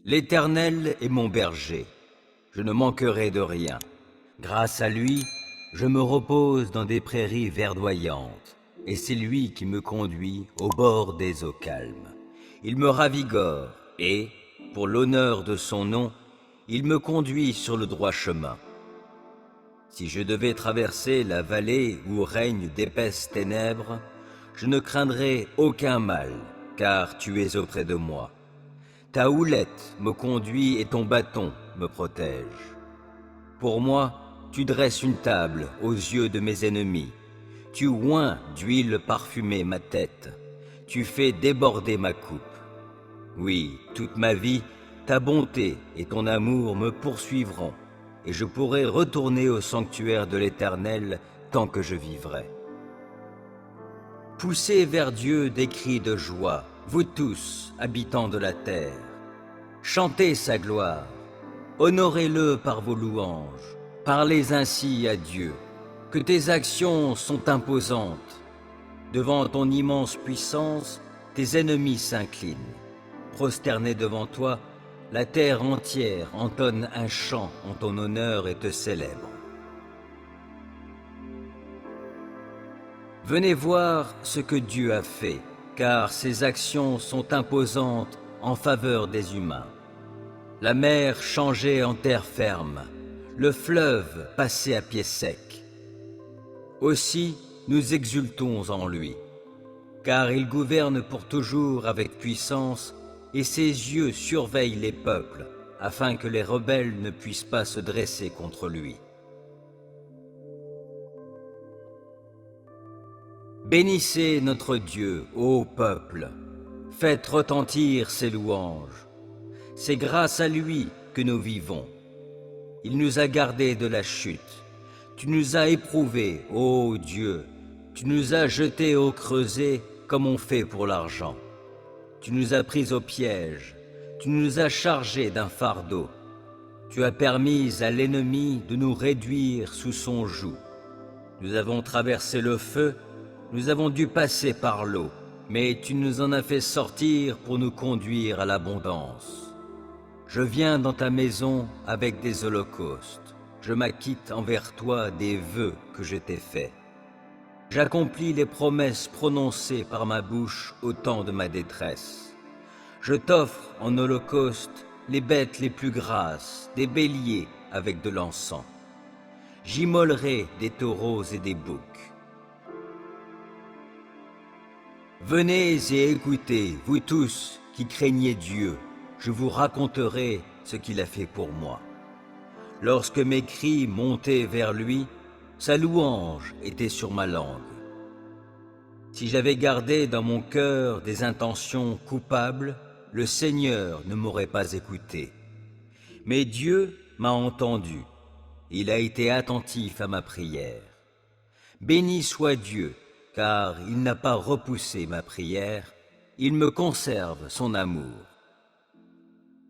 L'Éternel est mon berger, je ne manquerai de rien. Grâce à lui, je me repose dans des prairies verdoyantes, et c'est lui qui me conduit au bord des eaux calmes. Il me ravigore, et, pour l'honneur de son nom, il me conduit sur le droit chemin. Si je devais traverser la vallée où règnent d'épaisses ténèbres, je ne craindrai aucun mal, car tu es auprès de moi. Ta houlette me conduit et ton bâton me protège. Pour moi, tu dresses une table aux yeux de mes ennemis. Tu oins d'huile parfumée ma tête. Tu fais déborder ma coupe. Oui, toute ma vie, ta bonté et ton amour me poursuivront, et je pourrai retourner au sanctuaire de l'Éternel tant que je vivrai. Poussez vers Dieu des cris de joie, vous tous, habitants de la terre. Chantez sa gloire, honorez-le par vos louanges, parlez ainsi à Dieu, que tes actions sont imposantes. Devant ton immense puissance, tes ennemis s'inclinent. Prosternés devant toi, la terre entière entonne un chant en ton honneur et te célèbre. Venez voir ce que Dieu a fait, car ses actions sont imposantes en faveur des humains. La mer changée en terre ferme, le fleuve passé à pied sec. Aussi, nous exultons en lui, car il gouverne pour toujours avec puissance, et ses yeux surveillent les peuples, afin que les rebelles ne puissent pas se dresser contre lui. Bénissez notre Dieu, ô peuple, faites retentir ses louanges. C'est grâce à lui que nous vivons. Il nous a gardés de la chute. Tu nous as éprouvés, ô Dieu. Tu nous as jetés au creuset comme on fait pour l'argent. Tu nous as pris au piège. Tu nous as chargés d'un fardeau. Tu as permis à l'ennemi de nous réduire sous son joug. Nous avons traversé le feu, nous avons dû passer par l'eau, mais tu nous en as fait sortir pour nous conduire à l'abondance. Je viens dans ta maison avec des holocaustes. Je m'acquitte envers toi des vœux que je t'ai faits. J'accomplis les promesses prononcées par ma bouche au temps de ma détresse. Je t'offre en holocauste les bêtes les plus grasses, des béliers avec de l'encens. J'immolerai des taureaux et des boucs. Venez et écoutez, vous tous qui craignez Dieu, je vous raconterai ce qu'il a fait pour moi. Lorsque mes cris montaient vers lui, sa louange était sur ma langue. Si j'avais gardé dans mon cœur des intentions coupables, le Seigneur ne m'aurait pas écouté. Mais Dieu m'a entendu, il a été attentif à ma prière. Béni soit Dieu, car il n'a pas repoussé ma prière, il me conserve son amour.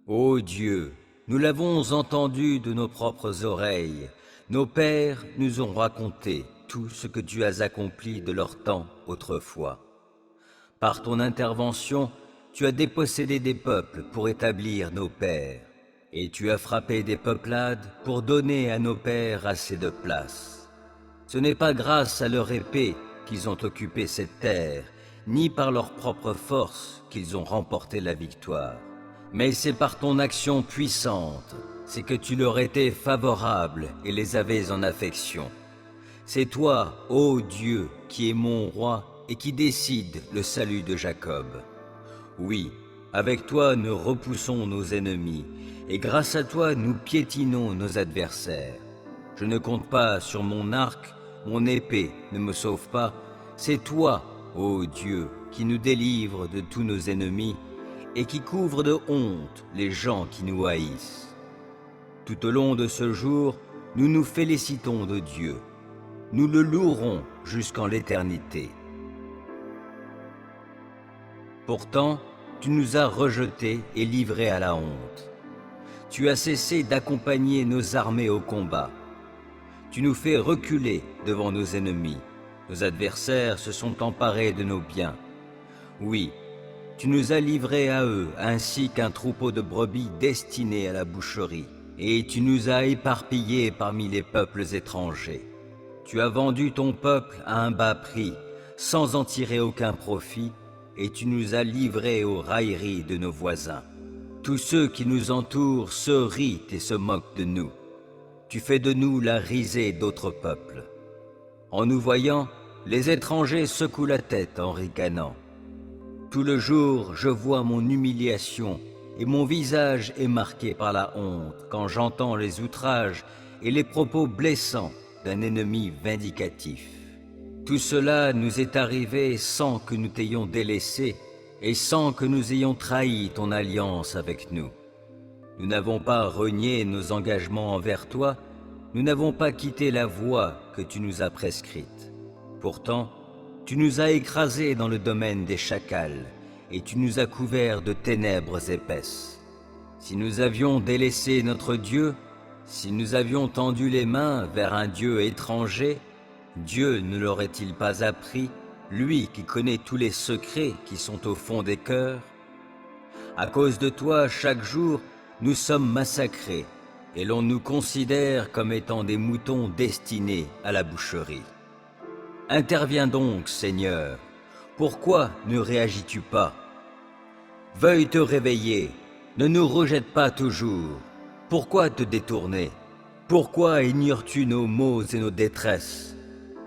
Ô Dieu, nous l'avons entendu de nos propres oreilles, nos pères nous ont raconté tout ce que tu as accompli de leur temps autrefois. Par ton intervention, tu as dépossédé des peuples pour établir nos pères, et tu as frappé des peuplades pour donner à nos pères assez de place. Ce n'est pas grâce à leur épée qu'ils ont occupé cette terre, ni par leur propre force qu'ils ont remporté la victoire. Mais c'est par ton action puissante, c'est que tu leur étais favorable et les avais en affection. C'est toi, ô Dieu, qui es mon roi et qui décide le salut de Jacob. Oui, avec toi nous repoussons nos ennemis, et grâce à toi nous piétinons nos adversaires. Je ne compte pas sur mon arc, mon épée ne me sauve pas, c'est toi, ô Dieu, qui nous délivre de tous nos ennemis, et qui couvre de honte les gens qui nous haïssent. Tout au long de ce jour, nous nous félicitons de Dieu. Nous le louerons jusqu'en l'éternité. Pourtant, tu nous as rejetés et livrés à la honte. Tu as cessé d'accompagner nos armées au combat. Tu nous fais reculer devant nos ennemis. Nos adversaires se sont emparés de nos biens. Oui, Tu nous as livrés à eux, ainsi qu'un troupeau de brebis destiné à la boucherie. Et tu nous as éparpillés parmi les peuples étrangers. Tu as vendu ton peuple à un bas prix, sans en tirer aucun profit, et tu nous as livrés aux railleries de nos voisins. Tous ceux qui nous entourent se rient et se moquent de nous. Tu fais de nous la risée d'autres peuples. En nous voyant, les étrangers secouent la tête en ricanant. Tout le jour, je vois mon humiliation, et mon visage est marqué par la honte quand j'entends les outrages et les propos blessants d'un ennemi vindicatif. Tout cela nous est arrivé sans que nous t'ayons délaissé et sans que nous ayons trahi ton alliance avec nous. Nous n'avons pas renié nos engagements envers toi, nous n'avons pas quitté la voie que tu nous as prescrite. Pourtant, tu nous as écrasés dans le domaine des chacals, et tu nous as couverts de ténèbres épaisses. Si nous avions délaissé notre Dieu, si nous avions tendu les mains vers un Dieu étranger, Dieu ne l'aurait-il pas appris, lui qui connaît tous les secrets qui sont au fond des cœurs? À cause de toi, chaque jour, nous sommes massacrés, et l'on nous considère comme étant des moutons destinés à la boucherie. Interviens donc, Seigneur. Pourquoi ne réagis-tu pas? Veuille te réveiller, ne nous rejette pas toujours. Pourquoi te détourner? Pourquoi ignores-tu nos maux et nos détresses?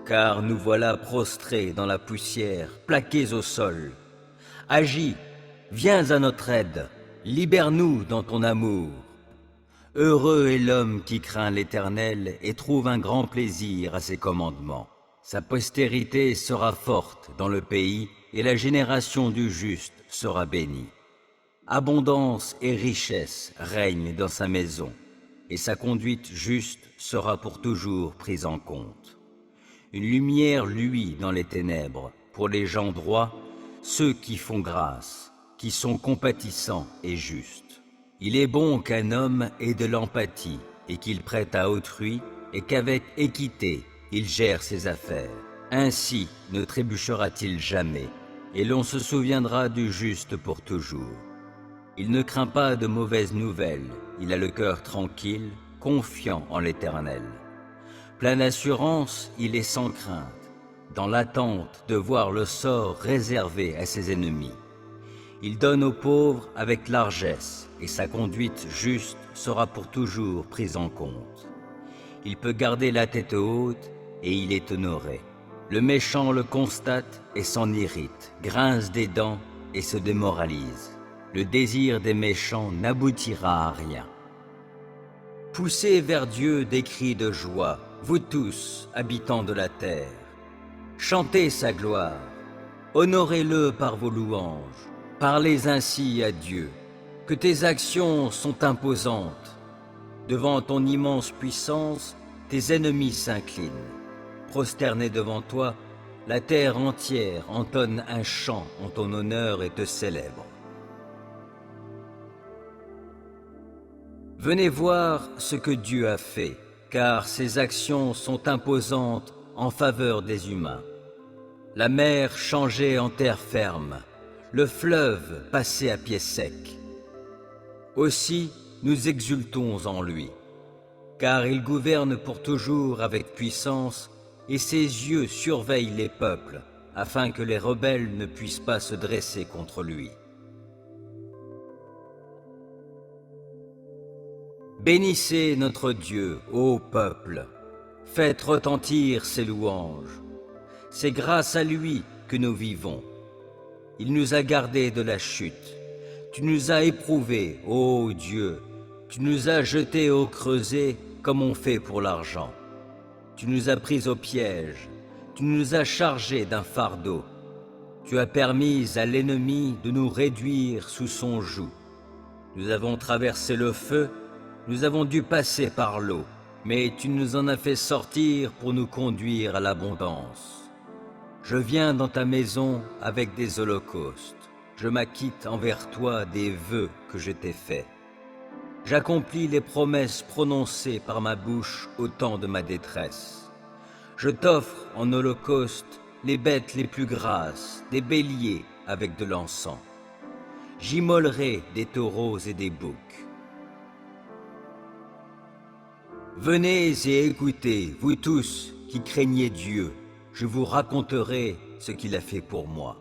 Car nous voilà prostrés dans la poussière, plaqués au sol. Agis, viens à notre aide, libère-nous dans ton amour. Heureux est l'homme qui craint l'Éternel et trouve un grand plaisir à ses commandements. Sa postérité sera forte dans le pays et la génération du juste sera bénie. Abondance et richesse règnent dans sa maison, et sa conduite juste sera pour toujours prise en compte. Une lumière luit dans les ténèbres pour les gens droits, ceux qui font grâce, qui sont compatissants et justes. Il est bon qu'un homme ait de l'empathie et qu'il prête à autrui et qu'avec équité il gère ses affaires. Ainsi ne trébuchera-t-il jamais, et l'on se souviendra du juste pour toujours. Il ne craint pas de mauvaises nouvelles, il a le cœur tranquille, confiant en l'Éternel. Plein d'assurance, il est sans crainte, dans l'attente de voir le sort réservé à ses ennemis. Il donne aux pauvres avec largesse, et sa conduite juste sera pour toujours prise en compte. Il peut garder la tête haute, et il est honoré. Le méchant le constate et s'en irrite, grince des dents et se démoralise. Le désir des méchants n'aboutira à rien. Poussez vers Dieu des cris de joie, vous tous, habitants de la terre. Chantez sa gloire, honorez-le par vos louanges. Parlez ainsi à Dieu, que tes actions sont imposantes. Devant ton immense puissance, tes ennemis s'inclinent. Prosternés devant toi, la terre entière entonne un chant en ton honneur et te célèbre. Venez voir ce que Dieu a fait, car ses actions sont imposantes en faveur des humains. La mer changée en terre ferme, le fleuve passé à pied sec. Aussi, nous exultons en lui, car il gouverne pour toujours avec puissance, et ses yeux surveillent les peuples, afin que les rebelles ne puissent pas se dresser contre lui. Bénissez notre Dieu, ô peuple, faites retentir ses louanges. C'est grâce à lui que nous vivons. Il nous a gardés de la chute. Tu nous as éprouvés, ô Dieu, tu nous as jetés au creuset comme on fait pour l'argent. Tu nous as pris au piège, tu nous as chargés d'un fardeau. Tu as permis à l'ennemi de nous réduire sous son joug. Nous avons traversé le feu, nous avons dû passer par l'eau, mais tu nous en as fait sortir pour nous conduire à l'abondance. Je viens dans ta maison avec des holocaustes. Je m'acquitte envers toi des vœux que je t'ai faits. J'accomplis les promesses prononcées par ma bouche au temps de ma détresse. Je t'offre en holocauste les bêtes les plus grasses, des béliers avec de l'encens. j'immolerai des taureaux et des boucs. Venez et écoutez, vous tous qui craignez Dieu, je vous raconterai ce qu'il a fait pour moi.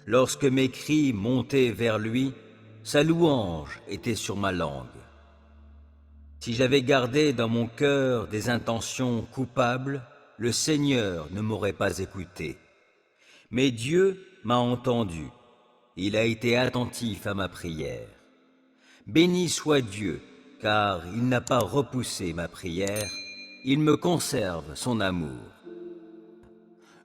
Lorsque mes cris montaient vers lui, sa louange était sur ma langue. Si j'avais gardé dans mon cœur des intentions coupables, le Seigneur ne m'aurait pas écouté. Mais Dieu m'a entendu, il a été attentif à ma prière. Béni soit Dieu, car il n'a pas repoussé ma prière, il me conserve son amour.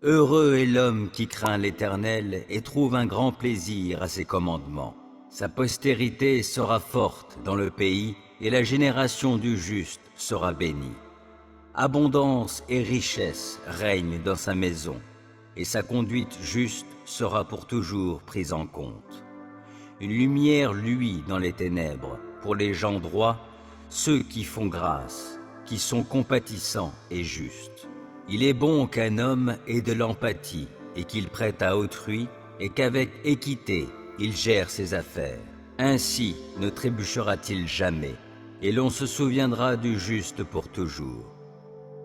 Heureux est l'homme qui craint l'Éternel et trouve un grand plaisir à ses commandements. Sa postérité sera forte dans le pays et la génération du juste sera bénie. Abondance et richesse règnent dans sa maison et sa conduite juste sera pour toujours prise en compte. Une lumière luit dans les ténèbres pour les gens droits, ceux qui font grâce, qui sont compatissants et justes. Il est bon qu'un homme ait de l'empathie et qu'il prête à autrui et qu'avec équité il gère ses affaires. Ainsi ne trébuchera-t-il jamais et l'on se souviendra du juste pour toujours.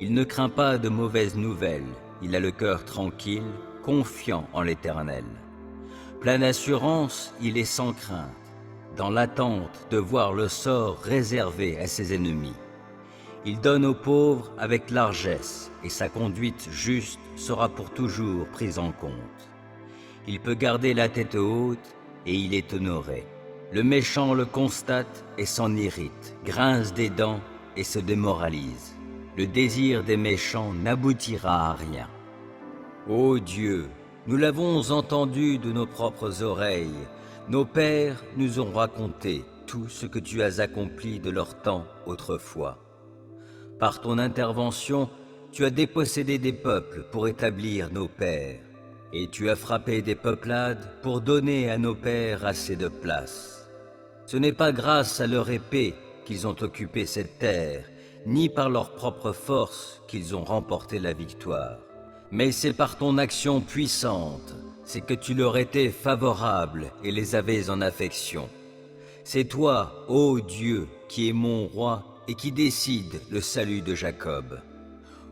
Il ne craint pas de mauvaises nouvelles, il a le cœur tranquille, confiant en l'Éternel. Plein d'assurance, il est sans crainte, dans l'attente de voir le sort réservé à ses ennemis. Il donne aux pauvres avec largesse, et sa conduite juste sera pour toujours prise en compte. Il peut garder la tête haute, et il est honoré. Le méchant le constate et s'en irrite, grince des dents et se démoralise. Le désir des méchants n'aboutira à rien. Ô Dieu, nous l'avons entendu de nos propres oreilles, nos pères nous ont raconté tout ce que tu as accompli de leur temps autrefois. Par ton intervention, tu as dépossédé des peuples pour établir nos pères, et tu as frappé des peuplades pour donner à nos pères assez de place. Ce n'est pas grâce à leur épée qu'ils ont occupé cette terre, ni par leur propre force qu'ils ont remporté la victoire. Mais c'est par ton action puissante, c'est que tu leur étais favorable et les avais en affection. C'est toi, ô Dieu, qui es mon roi et qui décide le salut de Jacob.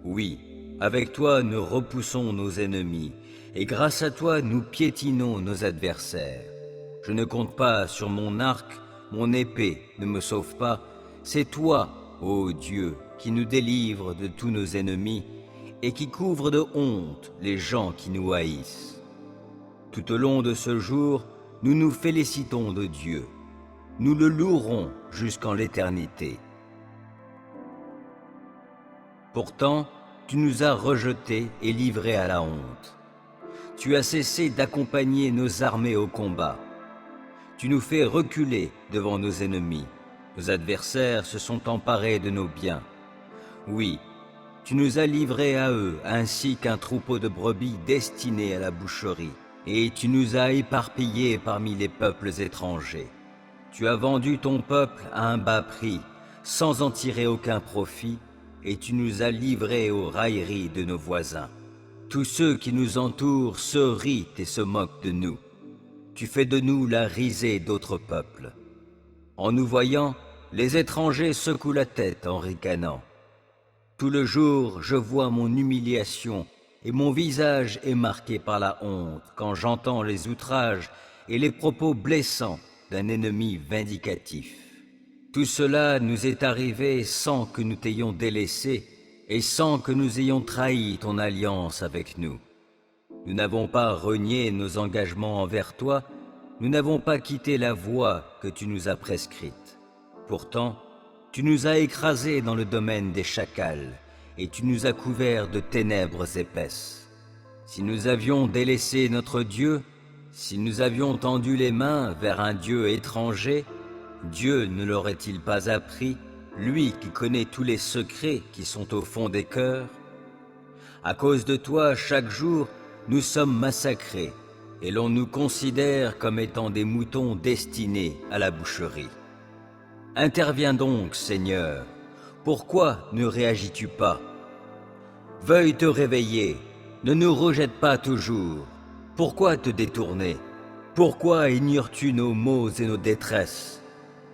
Oui, avec toi nous repoussons nos ennemis, et grâce à toi nous piétinons nos adversaires. Je ne compte pas sur mon arc, mon épée ne me sauve pas, c'est toi, ô Dieu, qui nous délivre de tous nos ennemis, et qui couvre de honte les gens qui nous haïssent. Tout au long de ce jour, nous nous félicitons de Dieu. Nous le louerons jusqu'en l'éternité. Pourtant, tu nous as rejetés et livrés à la honte. Tu as cessé d'accompagner nos armées au combat. Tu nous fais reculer devant nos ennemis. Nos adversaires se sont emparés de nos biens. Oui, tu nous as livrés à eux, ainsi qu'un troupeau de brebis destiné à la boucherie. Et tu nous as éparpillés parmi les peuples étrangers. Tu as vendu ton peuple à un bas prix, sans en tirer aucun profit, et tu nous as livrés aux railleries de nos voisins. Tous ceux qui nous entourent se rient et se moquent de nous. Tu fais de nous la risée d'autres peuples. En nous voyant, les étrangers secouent la tête en ricanant. Tout le jour, je vois mon humiliation, et mon visage est marqué par la honte quand j'entends les outrages et les propos blessants d'un ennemi vindicatif. Tout cela nous est arrivé sans que nous t'ayons délaissé et sans que nous ayons trahi ton alliance avec nous. Nous n'avons pas renié nos engagements envers toi, nous n'avons pas quitté la voie que tu nous as prescrite. Pourtant, tu nous as écrasés dans le domaine des chacals, et tu nous as couverts de ténèbres épaisses. Si nous avions délaissé notre Dieu, si nous avions tendu les mains vers un Dieu étranger, Dieu ne l'aurait-il pas appris, lui qui connaît tous les secrets qui sont au fond des cœurs? À cause de toi, chaque jour, nous sommes massacrés, et l'on nous considère comme étant des moutons destinés à la boucherie. Interviens donc, Seigneur, pourquoi ne réagis-tu pas? Veuille te réveiller, ne nous rejette pas toujours, pourquoi te détourner? Pourquoi ignores-tu nos maux et nos détresses?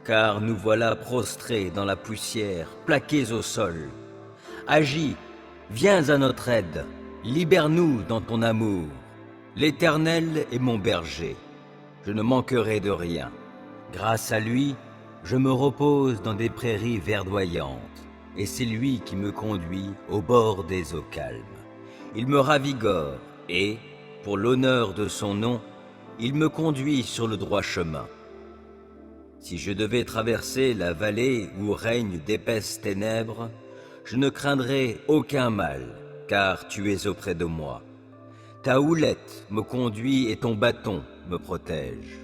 Car nous voilà prostrés dans la poussière, plaqués au sol. Agis, viens à notre aide, libère-nous dans ton amour. L'Éternel est mon berger, je ne manquerai de rien. Grâce à lui, je me repose dans des prairies verdoyantes, et c'est lui qui me conduit au bord des eaux calmes. Il me ravigore, et, pour l'honneur de son nom, il me conduit sur le droit chemin. Si je devais traverser la vallée où règnent d'épaisses ténèbres, je ne craindrai aucun mal, car tu es auprès de moi. Ta houlette me conduit et ton bâton me protège.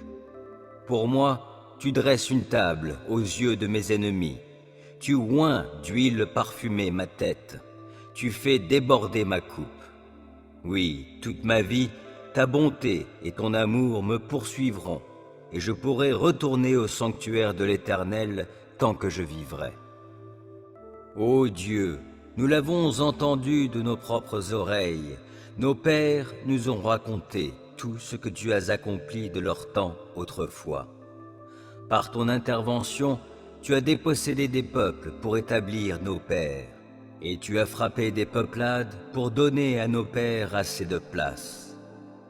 Pour moi, tu dresses une table aux yeux de mes ennemis. Tu oins d'huile parfumée ma tête. Tu fais déborder ma coupe. Oui, toute ma vie, ta bonté et ton amour me poursuivront, et je pourrai retourner au sanctuaire de l'Éternel tant que je vivrai. Ô Dieu, nous l'avons entendu de nos propres oreilles, nos pères nous ont raconté tout ce que tu as accompli de leur temps autrefois. Par ton intervention, tu as dépossédé des peuples pour établir nos pères, et tu as frappé des peuplades pour donner à nos pères assez de place.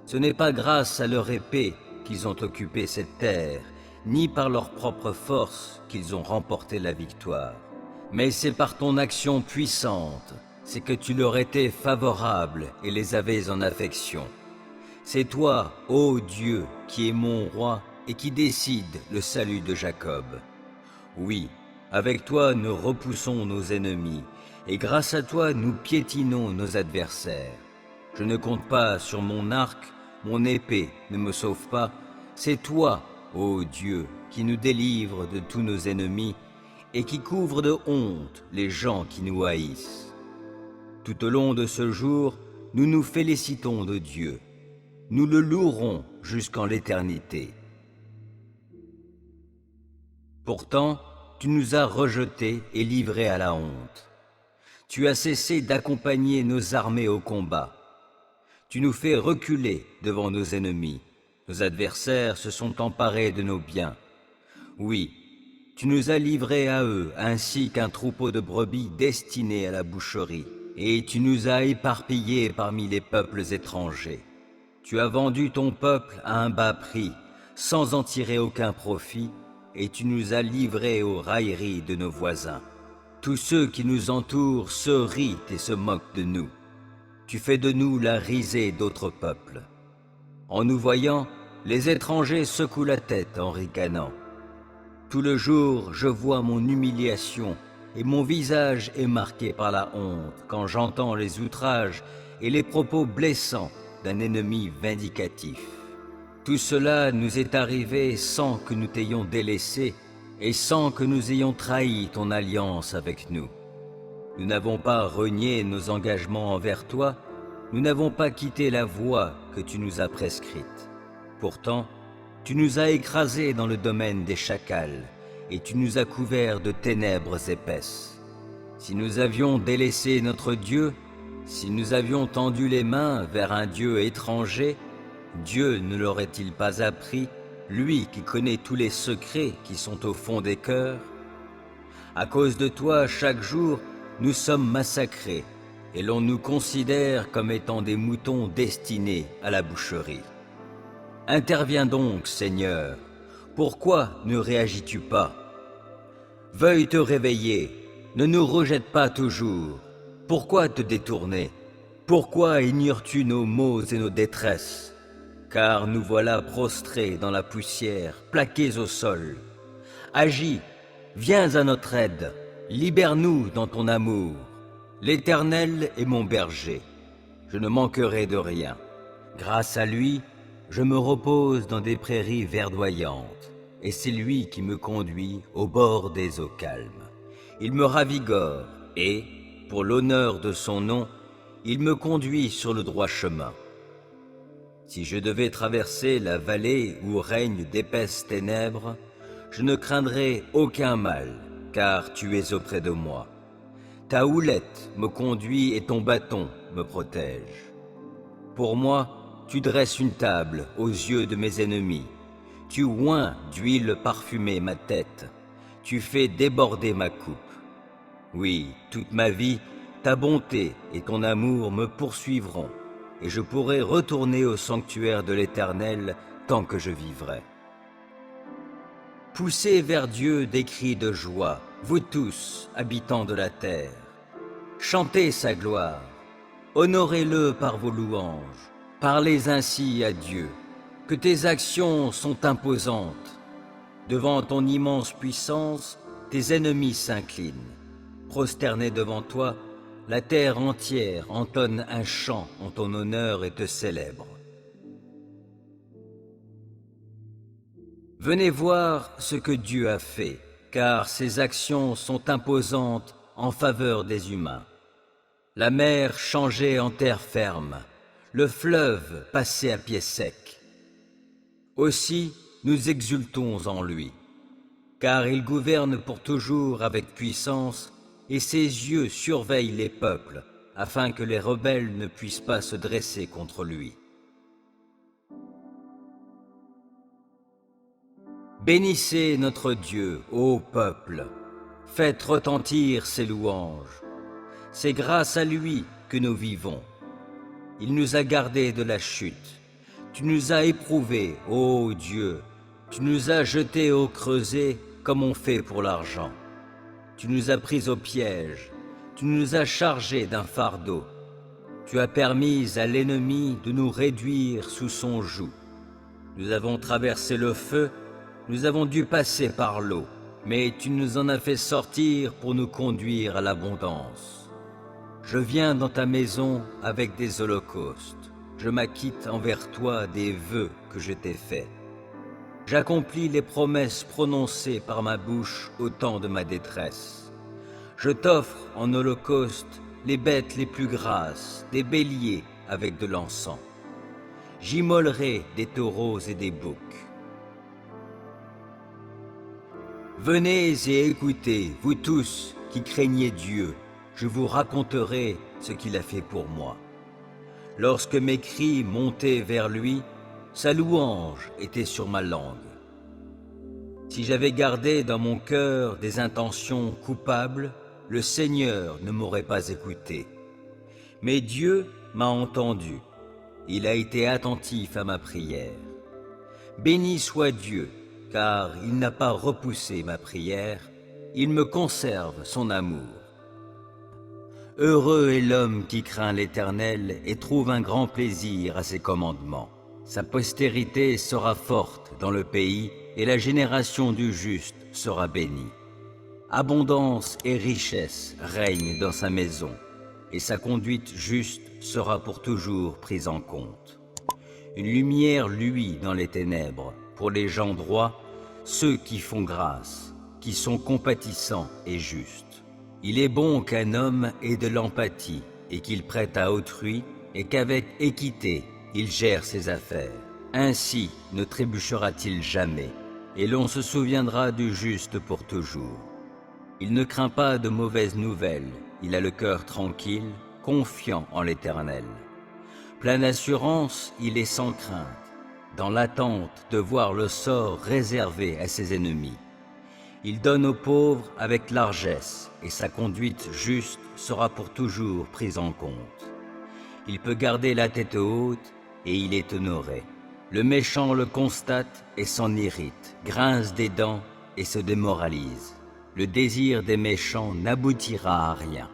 Ce n'est pas grâce à leur épée qu'ils ont occupé cette terre, ni par leur propre force qu'ils ont remporté la victoire. Mais c'est par ton action puissante, c'est que tu leur étais favorable et les avais en affection. C'est toi, ô Dieu, qui es mon roi et qui décide le salut de Jacob. Oui, avec toi nous repoussons nos ennemis, et grâce à toi nous piétinons nos adversaires. Je ne compte pas sur mon arc, mon épée ne me sauve pas. C'est toi, ô Dieu, qui nous délivre de tous nos ennemis et qui couvre de honte les gens qui nous haïssent. Tout au long de ce jour, nous nous félicitons de Dieu. Nous le louerons jusqu'en l'éternité. Pourtant, tu nous as rejetés et livrés à la honte. Tu as cessé d'accompagner nos armées au combat. Tu nous fais reculer devant nos ennemis. Nos adversaires se sont emparés de nos biens. Oui, tu nous as livrés à eux, ainsi qu'un troupeau de brebis destiné à la boucherie. Et tu nous as éparpillés parmi les peuples étrangers. Tu as vendu ton peuple à un bas prix, sans en tirer aucun profit, et tu nous as livrés aux railleries de nos voisins. Tous ceux qui nous entourent se rient et se moquent de nous. Tu fais de nous la risée d'autres peuples. En nous voyant, les étrangers secouent la tête en ricanant. Tout le jour, je vois mon humiliation, et mon visage est marqué par la honte quand j'entends les outrages et les propos blessants d'un ennemi vindicatif. Tout cela nous est arrivé sans que nous t'ayons délaissé et sans que nous ayons trahi ton alliance avec nous. Nous n'avons pas renié nos engagements envers toi, nous n'avons pas quitté la voie que tu nous as prescrite. Pourtant, tu nous as écrasés dans le domaine des chacals, et tu nous as couverts de ténèbres épaisses. Si nous avions délaissé notre Dieu, si nous avions tendu les mains vers un Dieu étranger, Dieu ne l'aurait-il pas appris, lui qui connaît tous les secrets qui sont au fond des cœurs? À cause de toi, chaque jour, nous sommes massacrés, et l'on nous considère comme étant des moutons destinés à la boucherie. Interviens donc, Seigneur, pourquoi ne réagis-tu pas? Veuille te réveiller, ne nous rejette pas toujours. Pourquoi te détourner? Pourquoi ignores-tu nos maux et nos détresses? Car nous voilà prostrés dans la poussière, plaqués au sol. Agis, viens à notre aide, libère-nous dans ton amour. L'Éternel est mon berger, je ne manquerai de rien. Grâce à lui, je me repose dans des prairies verdoyantes, et c'est lui qui me conduit au bord des eaux calmes. Il me ravigore, et, pour l'honneur de son nom, il me conduit sur le droit chemin. Si je devais traverser la vallée où règnent d'épaisses ténèbres, je ne craindrai aucun mal, car tu es auprès de moi. Ta houlette me conduit et ton bâton me protège. Pour moi, tu dresses une table aux yeux de mes ennemis. Tu oins d'huile parfumée ma tête. Tu fais déborder ma coupe. Oui, toute ma vie, ta bonté et ton amour me poursuivront, et je pourrai retourner au sanctuaire de l'Éternel tant que je vivrai. Poussez vers Dieu des cris de joie, vous tous, habitants de la terre. Chantez sa gloire, honorez-le par vos louanges. Parlez ainsi à Dieu, que tes actions sont imposantes. Devant ton immense puissance, tes ennemis s'inclinent. Prosternés devant toi, la terre entière entonne un chant en ton honneur et te célèbre. Venez voir ce que Dieu a fait, car ses actions sont imposantes en faveur des humains. La mer changée en terre ferme, le fleuve passé à pied sec. Aussi, nous exultons en lui, car il gouverne pour toujours avec puissance, et ses yeux surveillent les peuples, afin que les rebelles ne puissent pas se dresser contre lui. Bénissez notre Dieu, ô peuple, faites retentir ses louanges. C'est grâce à lui que nous vivons. Il nous a gardés de la chute. Tu nous as éprouvés, ô Dieu. Tu nous as jetés au creuset comme on fait pour l'argent. Tu nous as pris au piège. Tu nous as chargés d'un fardeau. Tu as permis à l'ennemi de nous réduire sous son joug. Nous avons traversé le feu, nous avons dû passer par l'eau, mais tu nous en as fait sortir pour nous conduire à l'abondance. Je viens dans ta maison avec des holocaustes. Je m'acquitte envers toi des vœux que je t'ai faits. J'accomplis les promesses prononcées par ma bouche au temps de ma détresse. Je t'offre en holocauste les bêtes les plus grasses, des béliers avec de l'encens. J'immolerai des taureaux et des boucs. Venez et écoutez, vous tous qui craignez Dieu, je vous raconterai ce qu'il a fait pour moi. Lorsque mes cris montaient vers lui, sa louange était sur ma langue. Si j'avais gardé dans mon cœur des intentions coupables, le Seigneur ne m'aurait pas écouté. Mais Dieu m'a entendu. Il a été attentif à ma prière. Béni soit Dieu, car il n'a pas repoussé ma prière, il me conserve son amour. Heureux est l'homme qui craint l'Éternel et trouve un grand plaisir à ses commandements. Sa postérité sera forte dans le pays et la génération du juste sera bénie. Abondance et richesse règnent dans sa maison et sa conduite juste sera pour toujours prise en compte. Une lumière luit dans les ténèbres pour les gens droits, ceux qui font grâce, qui sont compatissants et justes. Il est bon qu'un homme ait de l'empathie et qu'il prête à autrui et qu'avec équité il gère ses affaires. Ainsi ne trébuchera-t-il jamais et l'on se souviendra du juste pour toujours. Il ne craint pas de mauvaises nouvelles, il a le cœur tranquille, confiant en l'Éternel. Plein d'assurance, il est sans crainte, dans l'attente de voir le sort réservé à ses ennemis. Il donne aux pauvres avec largesse, et sa conduite juste sera pour toujours prise en compte. Il peut garder la tête haute, et il est honoré. Le méchant le constate et s'en irrite, grince des dents et se démoralise. Le désir des méchants n'aboutira à rien.